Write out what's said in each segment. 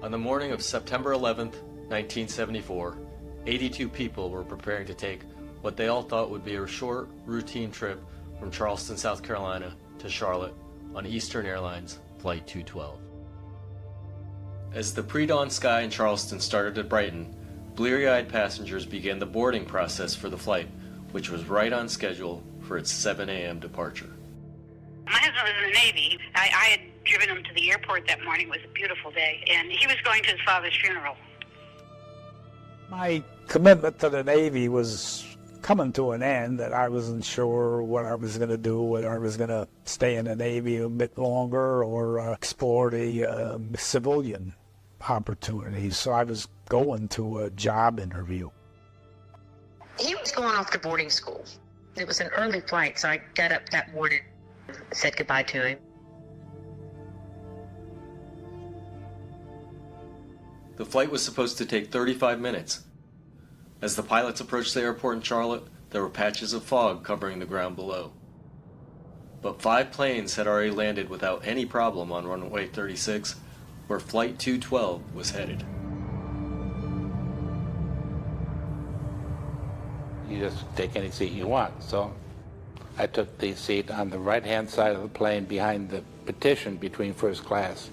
On the morning of September 11th, 1974, 82 people were preparing to take what they all thought would be a short, routine trip from Charleston, South Carolina to Charlotte on Eastern Airlines Flight 212. As the pre-dawn sky in Charleston started to brighten, bleary-eyed passengers began the boarding process for the flight, which was right on schedule for its 7 a.m. departure. My husband was in the Navy. I had driven him to the airport that morning. It was a beautiful day, and he was going to his father's funeral. My commitment to the Navy was coming to an end, that I wasn't sure what I was going to do, whether I was going to stay in the Navy a bit longer or explore the civilian opportunities. So I was going to a job interview. He was going off to boarding school. It was an early flight, so I got up that morning and said goodbye to him. The flight was supposed to take 35 minutes. As the pilots approached the airport in Charlotte, there were patches of fog covering the ground below. But 5 planes had already landed without any problem on runway 36, where Flight 212 was headed. You just take any seat you want. So I took the seat on the right-hand side of the plane behind the partition between first class.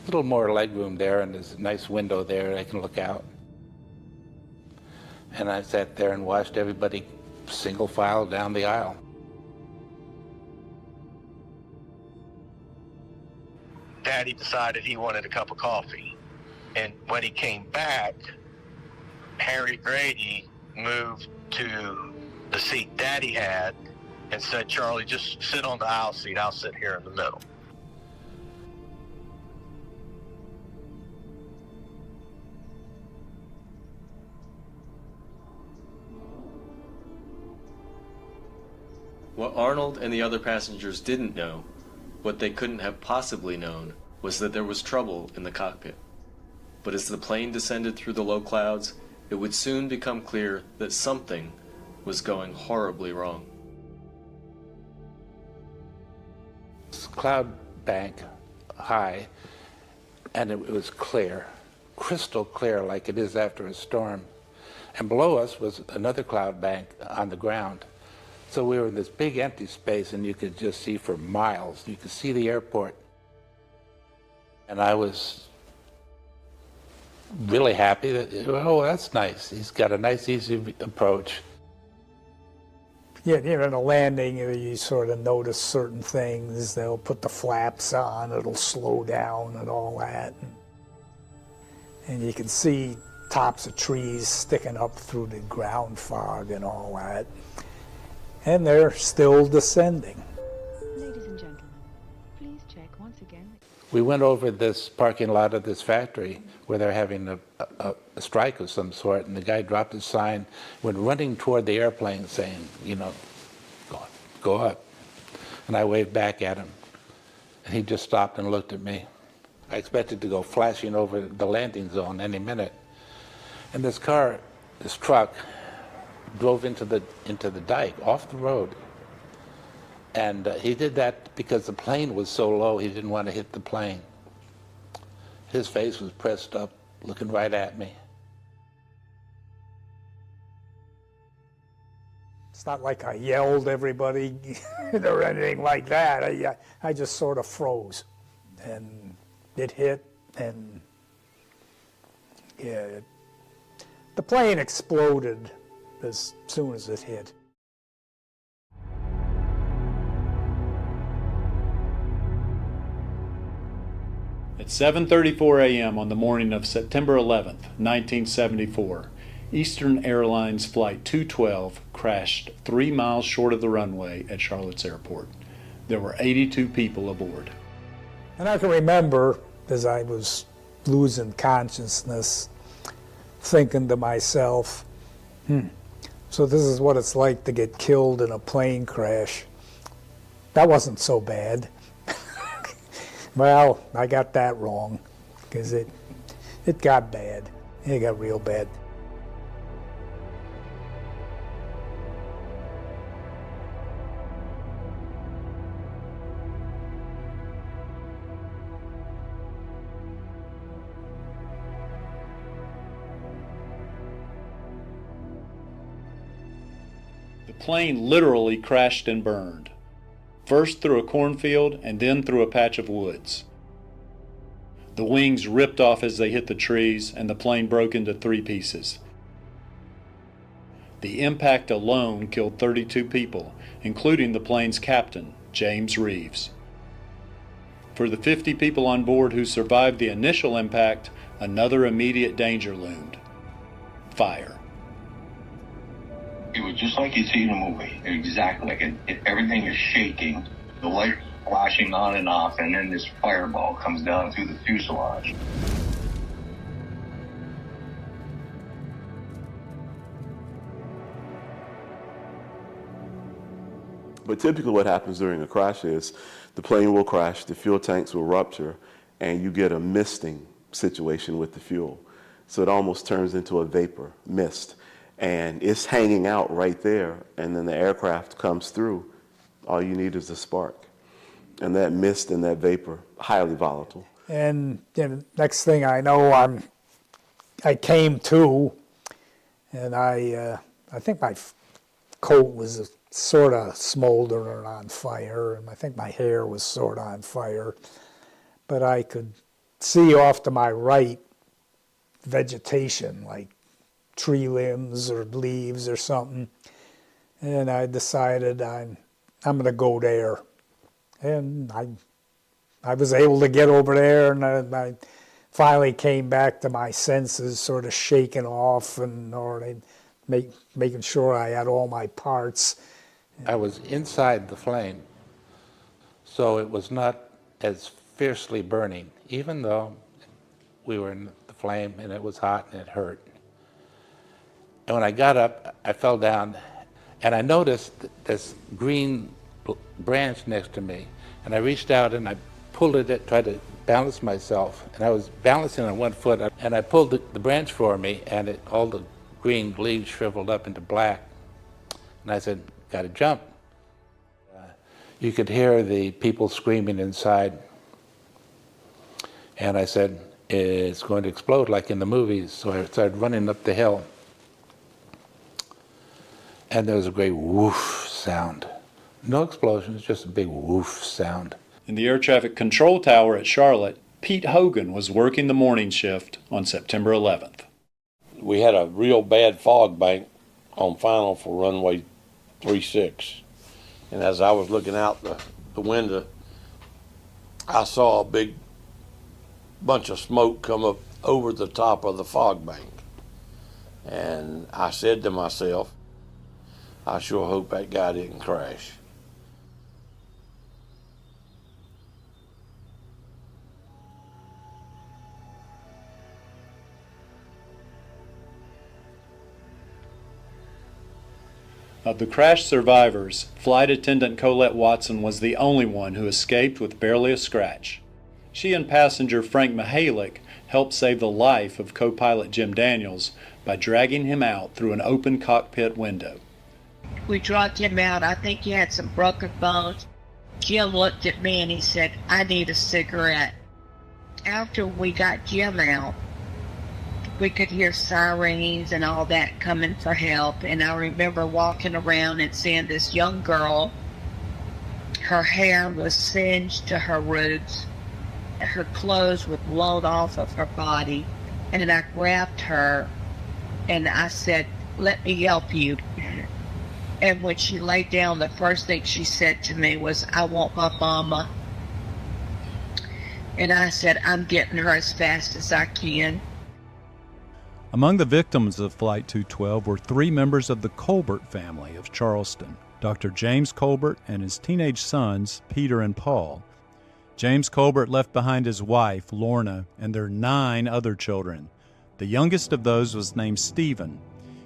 A little more legroom there, and there's a nice window there I can look out. And I sat there and watched everybody single file down the aisle. Daddy decided he wanted a cup of coffee. And when he came back, Harry Grady moved to the seat Daddy had and said, "Charlie, just sit on the aisle seat. I'll sit here in the middle." What Arnold and the other passengers didn't know, what they couldn't have possibly known, was that there was trouble in the cockpit. But as the plane descended through the low clouds, it would soon become clear that something was going horribly wrong. It's cloud bank high, and it was clear, crystal clear, like it is after a storm. And below us was another cloud bank on the ground. So we were in this big empty space, and you could just see for miles. You could see the airport. And I was really happy that, oh, that's nice. He's got a nice, easy approach. Yeah, in a landing, you sort of notice certain things. They'll put the flaps on, it'll slow down and all that. And you can see tops of trees sticking up through the ground fog and all that. And they're still descending. Ladies and gentlemen, please check once again. We went over this parking lot of this factory where they're having a strike of some sort, and the guy dropped his sign, went running toward the airplane saying, you know, go up. And I waved back at him, and he just stopped and looked at me. I expected to go flashing over the landing zone any minute. And this truck, drove into the dike, off the road. And he did that because the plane was so low, he didn't want to hit the plane. His face was pressed up, looking right at me. It's not like I yelled everybody or anything like that. I just sort of froze. And it hit, and yeah, the plane exploded as soon as it hit. At 7:34 a.m. on the morning of September 11th, 1974, Eastern Airlines Flight 212 crashed 3 miles short of the runway at Charlotte's airport. There were 82 people aboard. And I can remember, as I was losing consciousness, thinking to myself, so this is what it's like to get killed in a plane crash. That wasn't so bad. Well, I got that wrong, because it got bad. It got real bad. plane literally crashed and burned, first through a cornfield and then through a patch of woods. The wings ripped off as they hit the trees, and the plane broke into 3 pieces. The impact alone killed 32 people, including the plane's captain, James Reeves. For the 50 people on board who survived the initial impact, another immediate danger loomed: fire. It was just like you see in a movie. Exactly like everything is shaking, the light flashing on and off, and then this fireball comes down through the fuselage. But typically what happens during a crash is the plane will crash, the fuel tanks will rupture, and you get a misting situation with the fuel. So it almost turns into a vapor, mist. And it's hanging out right there, and then the aircraft comes through. All you need is a spark. And that mist and that vapor, highly volatile. And next thing I know, I came to, and I think my coat was sort of smoldering on fire, and I think my hair was sort of on fire. But I could see off to my right vegetation, like tree limbs or leaves or something. And I decided I'm going to go there. And I was able to get over there, and I finally came back to my senses, sort of shaken off, and making sure I had all my parts. I was inside the flame, so it was not as fiercely burning, even though we were in the flame and it was hot and it hurt. And when I got up, I fell down, and I noticed this green branch next to me, and I reached out and I pulled it, tried to balance myself, and I was balancing on one foot, and I pulled the branch for me, and all the green leaves shriveled up into black. And I said, "Gotta jump." You could hear the people screaming inside, and I said, "It's going to explode like in the movies." So I started running up the hill, and there was a great whoosh sound. No explosions, just a big whoosh sound. In the air traffic control tower at Charlotte, Pete Hogan was working the morning shift on September 11th. We had a real bad fog bank on final for runway 36. And as I was looking out the window, I saw a big bunch of smoke come up over the top of the fog bank. And I said to myself, I sure hope that guy didn't crash. Of the crash survivors, flight attendant Colette Watson was the only one who escaped with barely a scratch. She and passenger Frank Mihalik helped save the life of co-pilot Jim Daniels by dragging him out through an open cockpit window. We dragged him out. I think he had some broken bones. Jim looked at me and he said, "I need a cigarette." After we got Jim out, we could hear sirens and all that coming for help, and I remember walking around and seeing this young girl. Her hair was singed to her roots. Her clothes were blown off of her body, and I grabbed her and I said, "Let me help you." And when she laid down, the first thing she said to me was, "I want my mama." And I said, "I'm getting her as fast as I can." Among the victims of Flight 212 were 3 members of the Colbert family of Charleston, Dr. James Colbert and his teenage sons, Peter and Paul. James Colbert left behind his wife, Lorna, and their 9 other children. The youngest of those was named Stephen.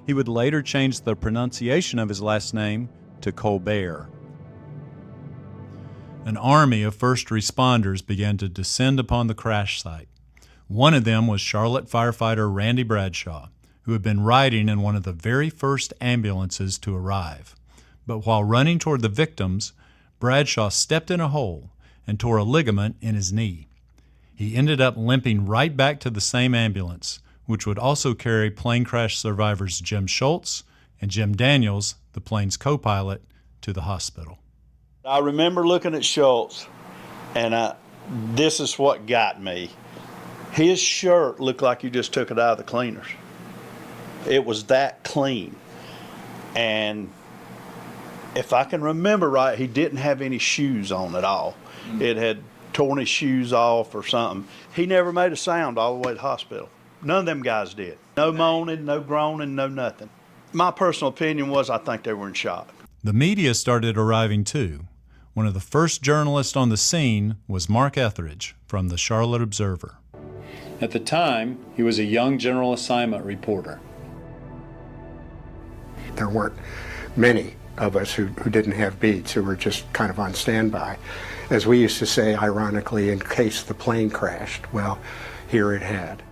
He would later change the pronunciation of his last name to Colbert. An army of first responders began to descend upon the crash site. One of them was Charlotte firefighter Randy Bradshaw, who had been riding in one of the very first ambulances to arrive. But while running toward the victims, Bradshaw stepped in a hole and tore a ligament in his knee. He ended up limping right back to the same ambulance, which would also carry plane crash survivors Jim Schultz and Jim Daniels the plane's co-pilot, to the hospital. I remember looking at Schultz, and this is what got me. His shirt looked like you just took it out of the cleaners. It was that clean. And if I can remember right, he didn't have any shoes on at all. It had torn his shoes off or something. He never made a sound all the way to the hospital. None of them guys did. No moaning, no groaning, no nothing. My personal opinion was I think they were in shock. The media started arriving too. One of the first journalists on the scene was Mark Etheridge from the Charlotte Observer. At the time, he was a young general assignment reporter. There weren't many of us who didn't have beats, who were just kind of on standby. As we used to say, ironically, in case the plane crashed, well, here it had.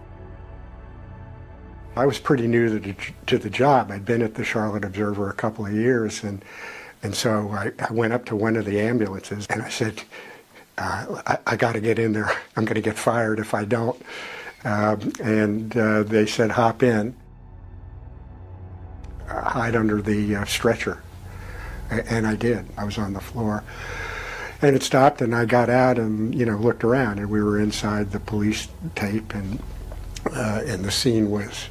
I was pretty new to the job. I'd been at the Charlotte Observer a couple of years, and so I went up to one of the ambulances and I said, I got to get in there. I'm going to get fired if I don't. And they said, hop in, hide under the stretcher. And I did. I was on the floor. And it stopped, and I got out and, looked around, and we were inside the police tape, and the scene was,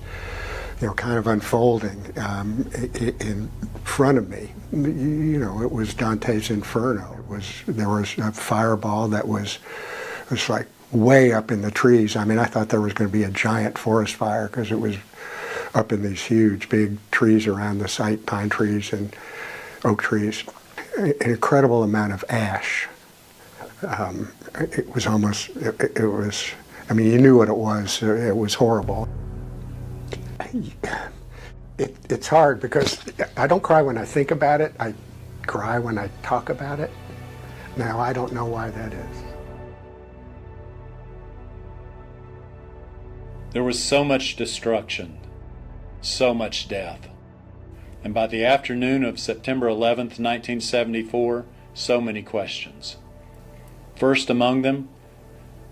kind of unfolding in front of me. It was Dante's Inferno. There was a fireball that was like way up in the trees. I mean, I thought there was going to be a giant forest fire because it was up in these huge, big trees around the site, pine trees and oak trees. An incredible amount of ash. It was, I mean, you knew what it was. It was horrible. It's hard because I don't cry when I think about it. I cry when I talk about it. Now, I don't know why that is. There was so much destruction, so much death. And by the afternoon of September 11th, 1974, so many questions. First among them,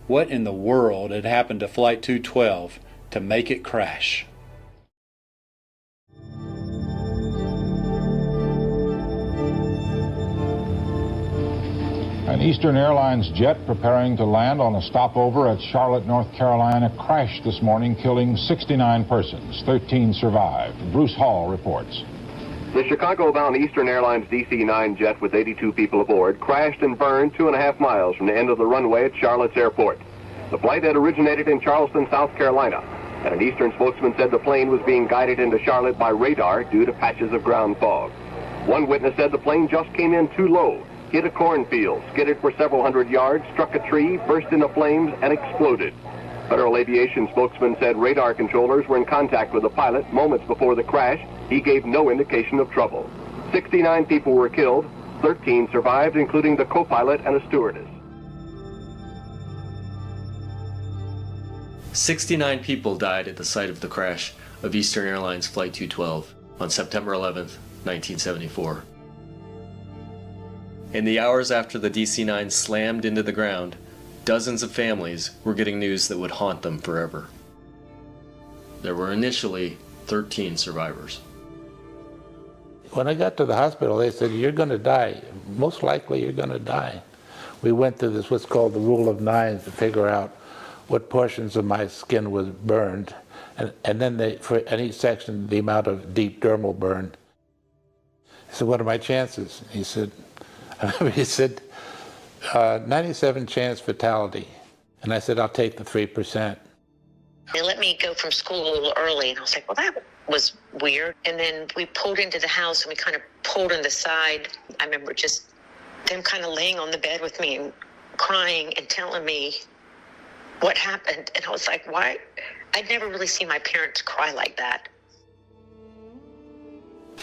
what in the world had happened to Flight 212 to make it crash? An Eastern Airlines jet preparing to land on a stopover at Charlotte, North Carolina, crashed this morning, killing 69 persons. 13 survived. Bruce Hall reports. The Chicago-bound Eastern Airlines DC-9 jet with 82 people aboard crashed and burned 2.5 miles from the end of the runway at Charlotte's airport. The flight had originated in Charleston, South Carolina, and an Eastern spokesman said the plane was being guided into Charlotte by radar due to patches of ground fog. One witness said the plane just came in too low, hit a cornfield, skidded for several hundred yards, struck a tree, burst into flames, and exploded. Federal Aviation spokesman said radar controllers were in contact with the pilot moments before the crash. He gave no indication of trouble. 69 people were killed, 13 survived, including the co-pilot and a stewardess. 69 people died at the site of the crash of Eastern Airlines Flight 212 on September 11th, 1974. In the hours after the DC-9 slammed into the ground, dozens of families were getting news that would haunt them forever. There were initially 13 survivors. When I got to the hospital, they said, you're going to die. Most likely you're going to die. We went through this, what's called the rule of nines, to figure out what portions of my skin was burned. And then for any section, the amount of deep dermal burn. I said, what are my chances? He said, 97 chance fatality. And I said, I'll take the 3%. They let me go from school a little early, and I was like, well, that was weird. And then we pulled into the house, and we kind of pulled on the side. I remember just them kind of laying on the bed with me and crying and telling me what happened. And I was like, why? I'd never really seen my parents cry like that.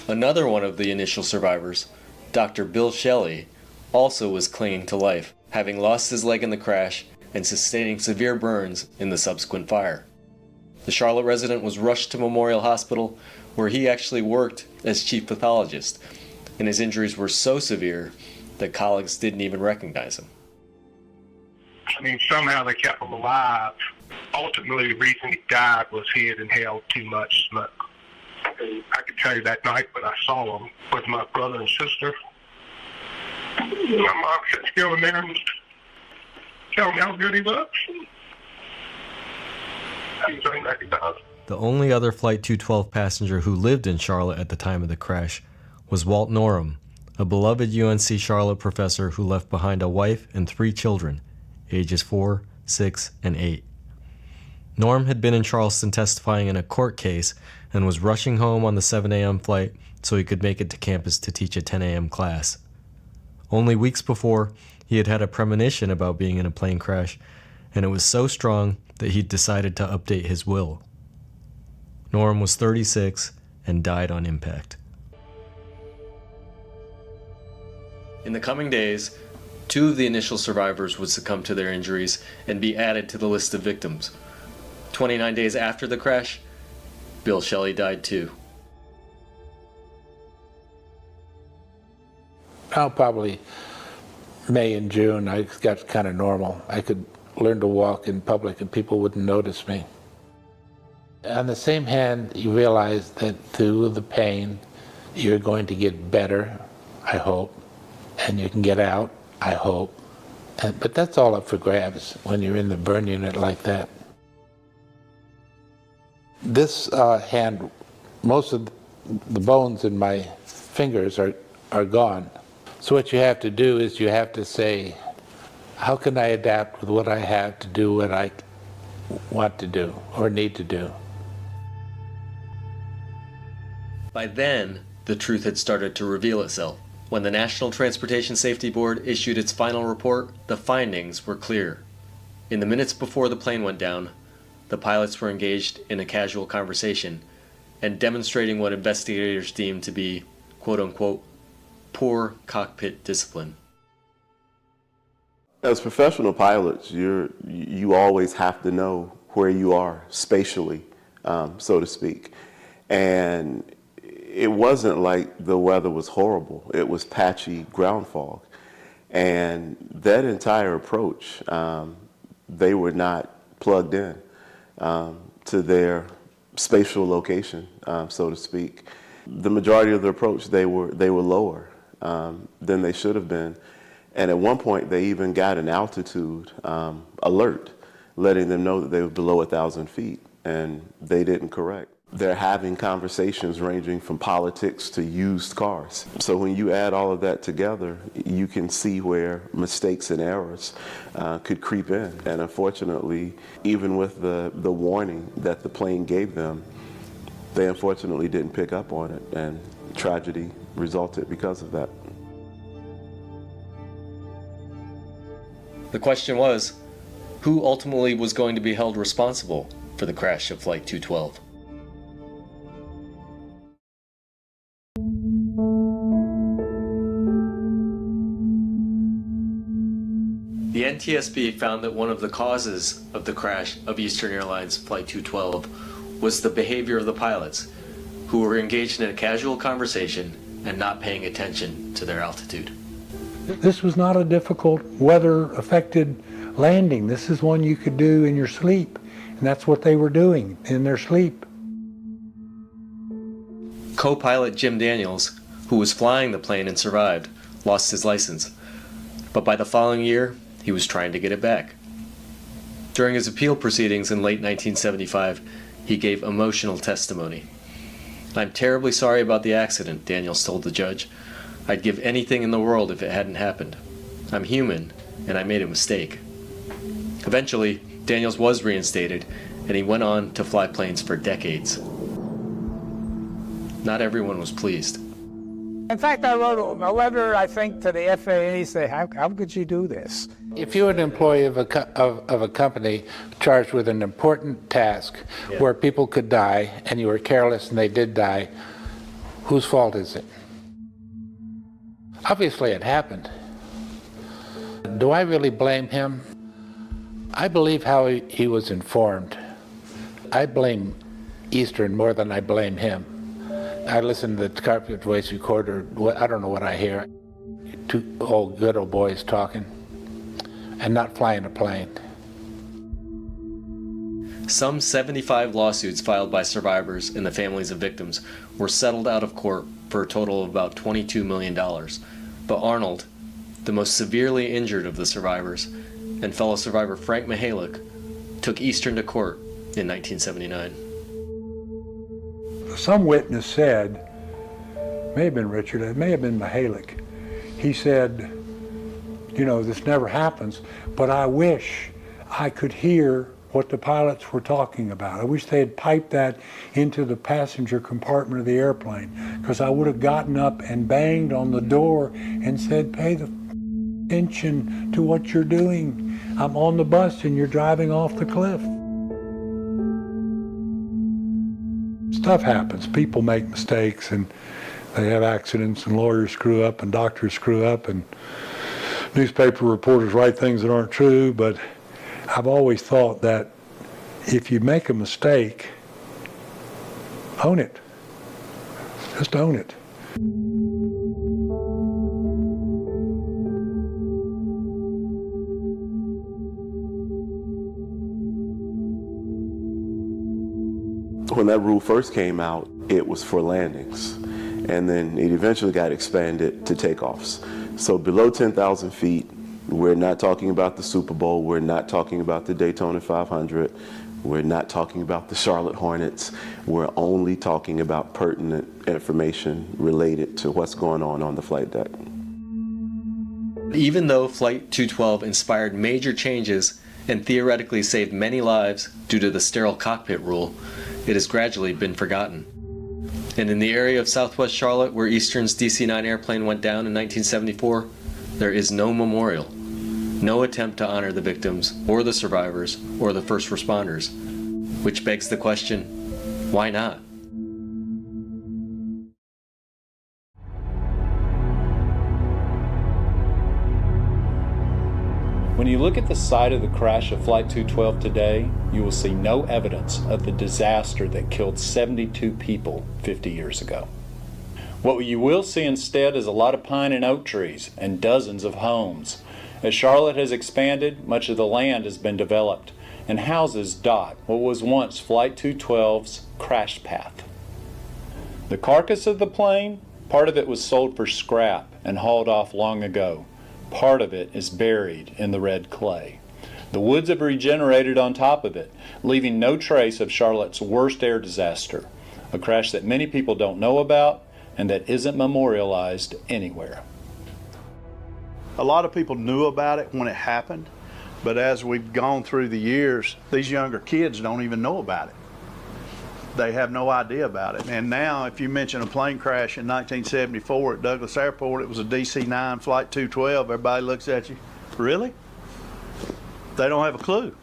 Another one of the initial survivors, Dr. Bill Shelley, also was clinging to life, having lost his leg in the crash and sustaining severe burns in the subsequent fire. The Charlotte resident was rushed to Memorial Hospital, where he actually worked as chief pathologist, and his injuries were so severe that colleagues didn't even recognize him. I mean, somehow they kept him alive. Ultimately, the reason he died was he had inhaled too much smoke. And I could tell you that night when I saw him with my brother and sister, my mom said, "Go in there and tell me how good he looks." He was unrecognized. The only other Flight 212 passenger who lived in Charlotte at the time of the crash was Walt Norham, a beloved UNC Charlotte professor who left behind a wife and 3 children, ages 4, 6, and 8. Norm had been in Charleston testifying in a court case and was rushing home on the 7 a.m. flight so he could make it to campus to teach a 10 a.m. class. Only weeks before, he had had a premonition about being in a plane crash, and it was so strong that he'd decided to update his will. Norm was 36 and died on impact. In the coming days, 2 of the initial survivors would succumb to their injuries and be added to the list of victims. 29 days after the crash, Bill Shelley died too. Probably May and June, I got kind of normal. I could learn to walk in public and people wouldn't notice me. On the same hand, you realize that through the pain, you're going to get better, I hope, and you can get out, I hope. But that's all up for grabs when you're in the burn unit like that. This hand, most of the bones in my fingers are gone. So what you have to do is you have to say, how can I adapt with what I have to do what I want to do or need to do? By then, the truth had started to reveal itself. When the National Transportation Safety Board issued its final report, the findings were clear. In the minutes before the plane went down, the pilots were engaged in a casual conversation and demonstrating what investigators deemed to be, quote-unquote, poor cockpit discipline. As professional pilots, you always have to know where you are spatially, so to speak. And it wasn't like the weather was horrible. It was patchy ground fog. And that entire approach, they were not plugged in to their spatial location, so to speak. The majority of the approach, they were lower than they should have been. And at one point, they even got an altitude alert, letting them know that they were below 1,000 feet, and they didn't correct. They're having conversations ranging from politics to used cars. So when you add all of that together, you can see where mistakes and errors could creep in. And unfortunately, even with the warning that the plane gave them, they unfortunately didn't pick up on it, and tragedy resulted because of that. The question was, who ultimately was going to be held responsible for the crash of Flight 212? The NTSB found that one of the causes of the crash of Eastern Airlines Flight 212 was the behavior of the pilots, who were engaged in a casual conversation and not paying attention to their altitude. This was not a difficult weather-affected landing. This is one you could do in your sleep, and that's what they were doing in their sleep. Co-pilot Jim Daniels, who was flying the plane and survived, lost his license. But by the following year, he was trying to get it back. During his appeal proceedings in late 1975, he gave emotional testimony. "I'm terribly sorry about the accident," Daniels told the judge. "I'd give anything in the world if it hadn't happened. I'm human, and I made a mistake." Eventually, Daniels was reinstated, and he went on to fly planes for decades. Not everyone was pleased. In fact, I wrote a letter, I think, to the FAA saying, how could you do this? If you're an employee of a company charged with an important task where people could die, and you were careless and they did die, whose fault is it? Obviously it happened. Do I really blame him? I believe how he was informed. I blame Eastern more than I blame him. I listen to the carpet voice recorder. I don't know what I hear. 2 good old boys talking and not flying a plane. Some 75 lawsuits filed by survivors and the families of victims were settled out of court for a total of about $22 million. But Arnold, the most severely injured of the survivors, and fellow survivor Frank Mihalik, took Eastern to court in 1979. Some witness said, may have been Richard, it may have been Mihalik, he said, you know, this never happens, but I wish I could hear what the pilots were talking about. I wish they had piped that into the passenger compartment of the airplane, because I would have gotten up and banged on the door and said, pay the attention to what you're doing. I'm on the bus and you're driving off the cliff. Stuff happens. People make mistakes and they have accidents, and lawyers screw up and doctors screw up and newspaper reporters write things that aren't true, but I've always thought that if you make a mistake, own it. Just own it. When that rule first came out, it was for landings, and then it eventually got expanded to takeoffs. So below 10,000 feet, we're not talking about the Super Bowl, we're not talking about the Daytona 500, we're not talking about the Charlotte Hornets, we're only talking about pertinent information related to what's going on the flight deck. Even though Flight 212 inspired major changes and theoretically saved many lives due to the sterile cockpit rule, it has gradually been forgotten. And in the area of southwest Charlotte where Eastern's DC-9 airplane went down in 1974, there is no memorial, no attempt to honor the victims or the survivors or the first responders, which begs the question, why not? When you look at the site of the crash of Flight 212 today, you will see no evidence of the disaster that killed 72 people 50 years ago. What you will see instead is a lot of pine and oak trees and dozens of homes. As Charlotte has expanded, much of the land has been developed, and houses dot what was once Flight 212's crash path. The carcass of the plane, part of it was sold for scrap and hauled off long ago. Part of it is buried in the red clay. The woods have regenerated on top of it, leaving no trace of Charlotte's worst air disaster, a crash that many people don't know about and that isn't memorialized anywhere. A lot of people knew about it when it happened, but as we've gone through the years, these younger kids don't even know about it. They have no idea about it. And now, if you mention a plane crash in 1974 at Douglas Airport, it was a DC-9 Flight 212, everybody looks at you, really? They don't have a clue.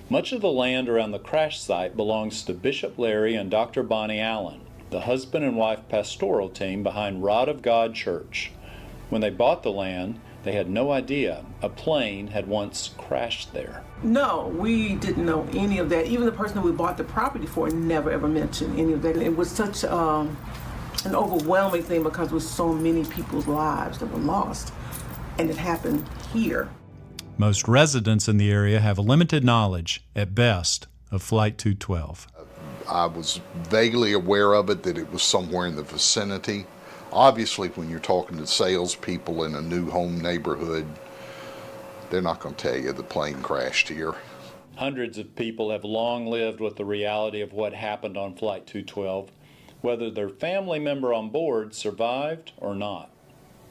Much of the land around the crash site belongs to Bishop Larry and Dr. Bonnie Allen, the husband and wife pastoral team behind Rod of God Church. When they bought the land, they had no idea a plane had once crashed there. No, we didn't know any of that. Even the person that we bought the property for never ever mentioned any of that. It was such an overwhelming thing because there was so many people's lives that were lost, and it happened here. Most residents in the area have limited knowledge, at best, of Flight 212. I was vaguely aware of it, that it was somewhere in the vicinity. Obviously, when you're talking to salespeople in a new home neighborhood, they're not going to tell you the plane crashed here. Hundreds of people have long lived with the reality of what happened on Flight 212, whether their family member on board survived or not.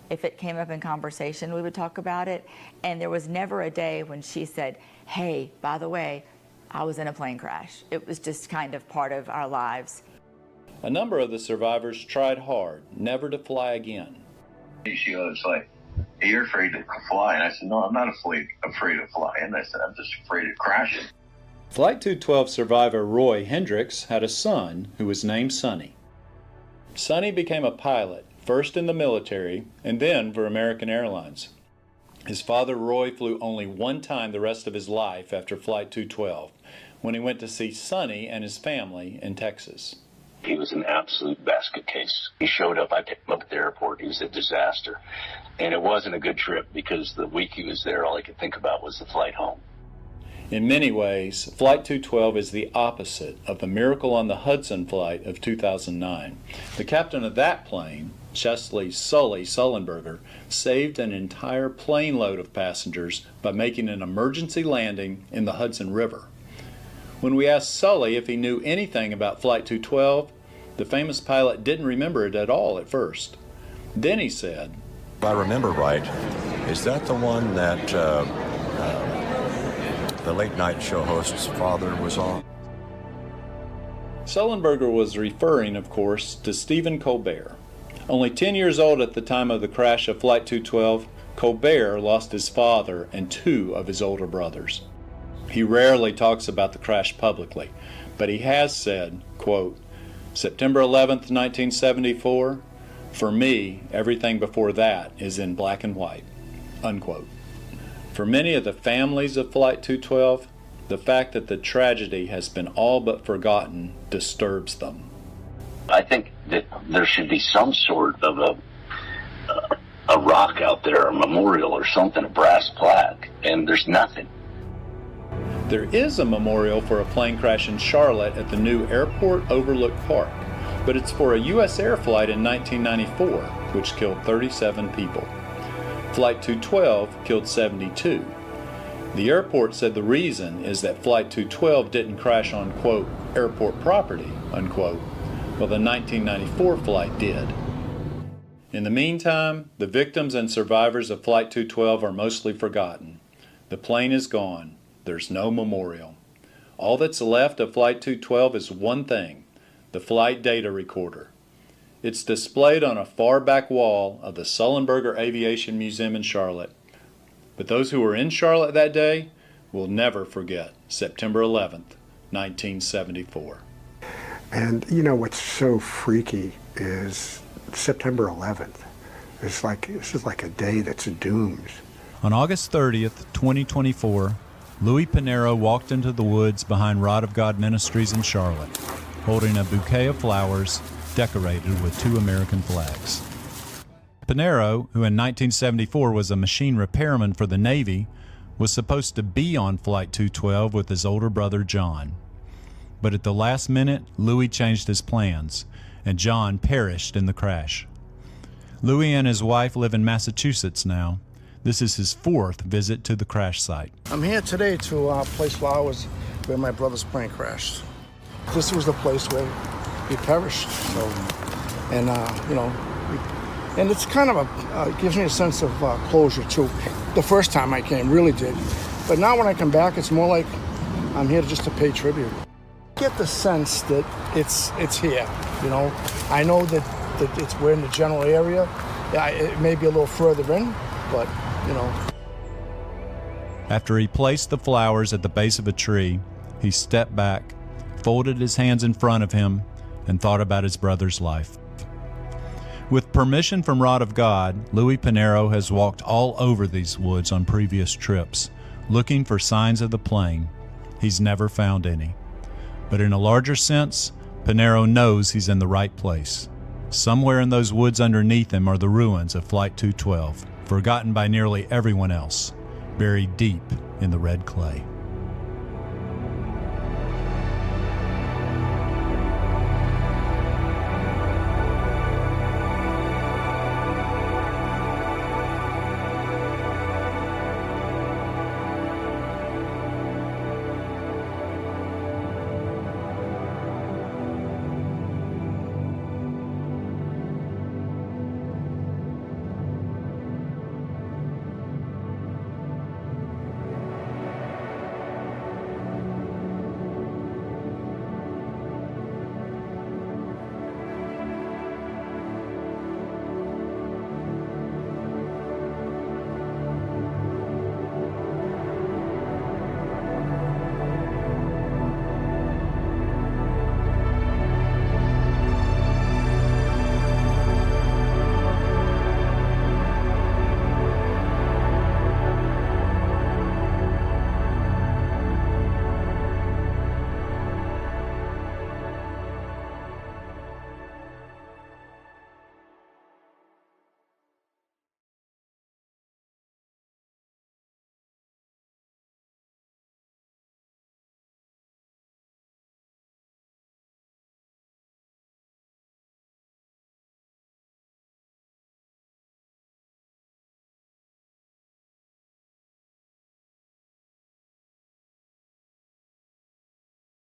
If it came up in conversation, we would talk about it, and there was never a day when she said, hey, by the way, I was in a plane crash. It was just kind of part of our lives. A number of the survivors tried hard never to fly again. She was like, hey, you're afraid to fly. And I said, no, I'm not afraid of flying. I said, I'm just afraid of crashing. Flight 212 survivor Roy Hendricks had a son who was named Sonny. Sonny became a pilot, first in the military and then for American Airlines. His father Roy flew only one time the rest of his life after Flight 212, when he went to see Sonny and his family in Texas. He was an absolute basket case. He showed up, I picked him up at the airport. He was a disaster. And it wasn't a good trip because the week he was there, all he could think about was the flight home. In many ways, Flight 212 is the opposite of the Miracle on the Hudson flight of 2009. The captain of that plane, Chesley Sully Sullenberger, saved an entire plane load of passengers by making an emergency landing in the Hudson River. When we asked Sully if he knew anything about Flight 212, the famous pilot didn't remember it at all at first. Then he said, If I remember right, is that the one that the late night show host's father was on? Sullenberger was referring, of course, to Stephen Colbert. Only 10 years old at the time of the crash of Flight 212, Colbert lost his father and 2 of his older brothers. He rarely talks about the crash publicly, but he has said, quote, September 11th, 1974, for me, everything before that is in black and white, unquote. For many of the families of Flight 212, the fact that the tragedy has been all but forgotten disturbs them. I think that there should be some sort of a rock out there, a memorial or something, a brass plaque, and there's nothing. There is a memorial for a plane crash in Charlotte at the new Airport Overlook Park, but it's for a U.S. air flight in 1994, which killed 37 people. Flight 212 killed 72. The airport said the reason is that Flight 212 didn't crash on, quote, airport property, unquote, while the 1994 flight did. In the meantime, the victims and survivors of Flight 212 are mostly forgotten. The plane is gone. There's no memorial. All that's left of Flight 212 is one thing, the flight data recorder. It's displayed on a far back wall of the Sullenberger Aviation Museum in Charlotte. But those who were in Charlotte that day will never forget September 11th, 1974. And you know what's so freaky is September 11th. This is like a day that's doomed. On August 30th, 2024, Louis Pinero walked into the woods behind Rod of God Ministries in Charlotte, holding a bouquet of flowers decorated with 2 American flags. Pinero, who in 1974 was a machine repairman for the Navy, was supposed to be on Flight 212 with his older brother John. But at the last minute, Louis changed his plans, and John perished in the crash. Louis and his wife live in Massachusetts now. This is his 4th visit to the crash site. I'm here today to place flowers where my brother's plane crashed. This was the place where he perished. So, and and it's kind of gives me a sense of closure too. The first time I came really did, but now when I come back, it's more like I'm here just to pay tribute. Get the sense that it's here. You know, I know that we're in the general area. It may be a little further in, but you know. After he placed the flowers at the base of a tree, he stepped back, folded his hands in front of him, and thought about his brother's life. With permission from Rod of God, Louis Pinero has walked all over these woods on previous trips, looking for signs of the plane. He's never found any. But in a larger sense, Pinero knows he's in the right place. Somewhere in those woods underneath him are the ruins of Flight 212, forgotten by nearly everyone else, buried deep in the red clay.